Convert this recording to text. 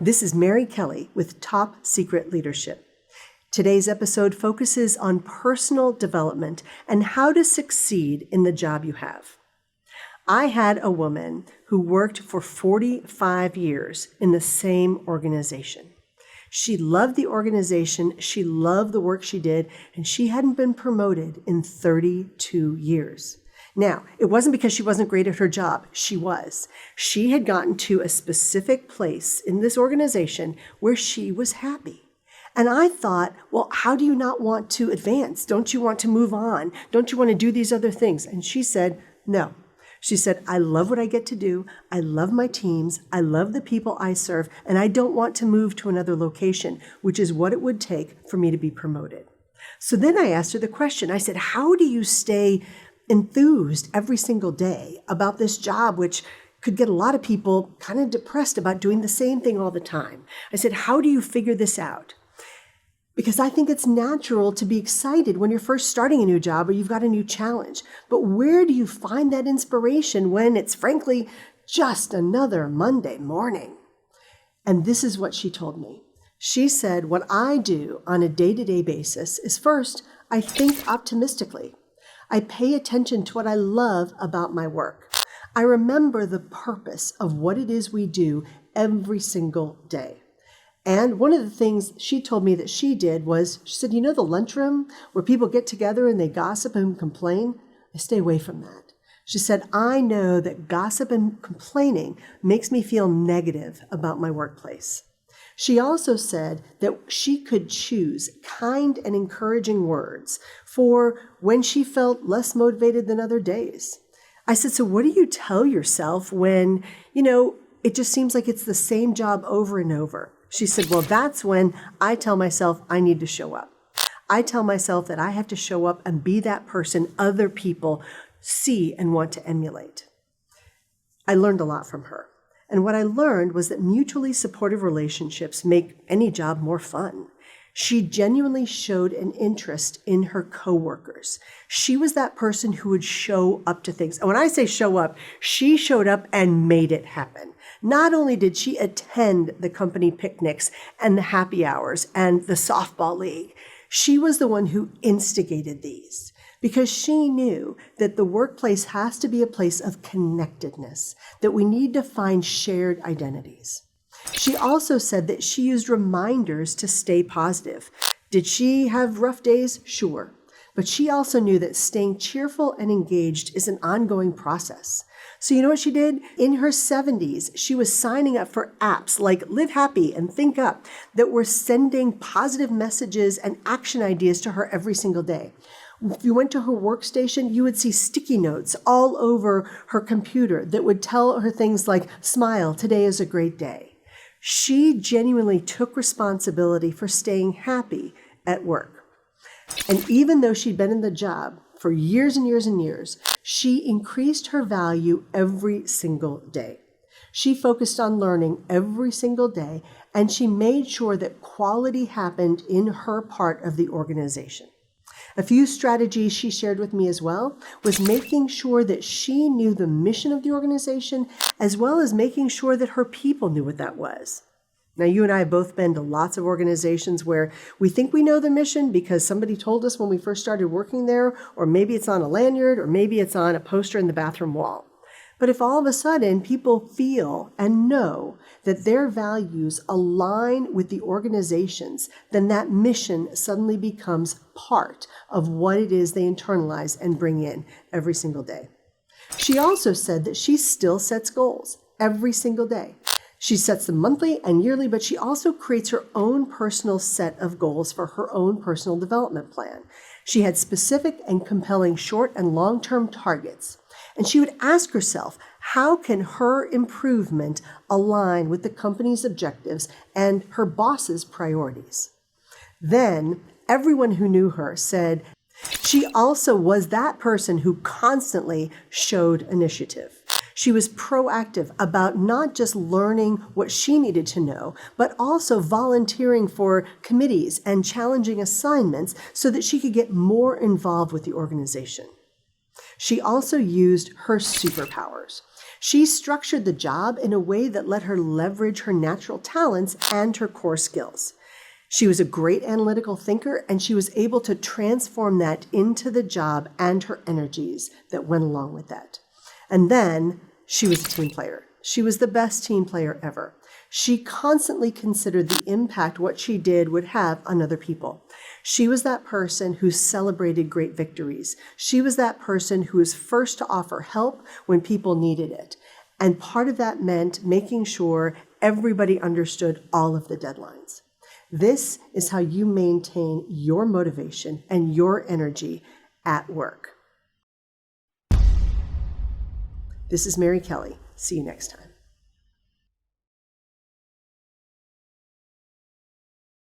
This is Mary Kelly with Top Secret Leadership. Today's episode focuses on personal development and how to succeed in the job you have. I had a woman who worked for 45 years in the same organization. She loved the organization, she loved the work she did, and she hadn't been promoted in 32 years. Now, it wasn't because she wasn't great at her job. She was. She had gotten to a specific place in this organization where she was happy. And I thought, well, how do you not want to advance? Don't you want to move on? Don't you want to do these other things? And she said, no. She said, I love what I get to do. I love my teams. I love the people I serve. And I don't want to move to another location, which is what it would take for me to be promoted. So then I asked her the question. I said, how do you stay enthused every single day about this job, which could get a lot of people kind of depressed about doing the same thing all the time? I said, how do you figure this out? Because I think it's natural to be excited when you're first starting a new job or you've got a new challenge. But where do you find that inspiration when it's frankly just another Monday morning? And this is what she told me. She said, what I do on a day-to-day basis is first, I think optimistically. I pay attention to what I love about my work. I remember the purpose of what it is we do every single day. And one of the things she told me that she did was, she said, you know the lunchroom where people get together and they gossip and complain? I stay away from that. She said, I know that gossip and complaining makes me feel negative about my workplace. She also said that she could choose kind and encouraging words for when she felt less motivated than other days. I said, so what do you tell yourself when, it just seems like it's the same job over and over? She said, well, that's when I tell myself I need to show up. I tell myself that I have to show up and be that person other people see and want to emulate. I learned a lot from her. And what I learned was that mutually supportive relationships make any job more fun. She genuinely showed an interest in her coworkers. She was that person who would show up to things. And when I say show up, she showed up and made it happen. Not only did she attend the company picnics and the happy hours and the softball league, she was the one who instigated these because she knew that the workplace has to be a place of connectedness, that we need to find shared identities. She also said that she used reminders to stay positive. Did she have rough days? Sure. But she also knew that staying cheerful and engaged is an ongoing process. So you know what she did? In her 70s, she was signing up for apps like Live Happy and Think Up that were sending positive messages and action ideas to her every single day. If you went to her workstation, you would see sticky notes all over her computer that would tell her things like, smile, today is a great day. She genuinely took responsibility for staying happy at work. And even though she'd been in the job for years and years and years, she increased her value every single day. She focused on learning every single day, and she made sure that quality happened in her part of the organization. A few strategies she shared with me as well was making sure that she knew the mission of the organization, as well as making sure that her people knew what that was. Now, you and I have both been to lots of organizations where we think we know the mission because somebody told us when we first started working there, or maybe it's on a lanyard, or maybe it's on a poster in the bathroom wall. But if all of a sudden people feel and know that their values align with the organization's, then that mission suddenly becomes part of what it is they internalize and bring in every single day. She also said that she still sets goals every single day. She sets them monthly and yearly, but she also creates her own personal set of goals for her own personal development plan. She had specific and compelling short and long-term targets. And she would ask herself, how can her improvement align with the company's objectives and her boss's priorities? Then everyone who knew her said she also was that person who constantly showed initiative. She was proactive about not just learning what she needed to know, but also volunteering for committees and challenging assignments so that she could get more involved with the organization. She also used her superpowers. She structured the job in a way that let her leverage her natural talents and her core skills. She was a great analytical thinker, and she was able to transform that into the job and her energies that went along with that. And then she was a team player. She was the best team player ever. She constantly considered the impact what she did would have on other people. She was that person who celebrated great victories. She was that person who was first to offer help when people needed it. And part of that meant making sure everybody understood all of the deadlines. This is how you maintain your motivation and your energy at work. This is Mary Kelly. See you next time.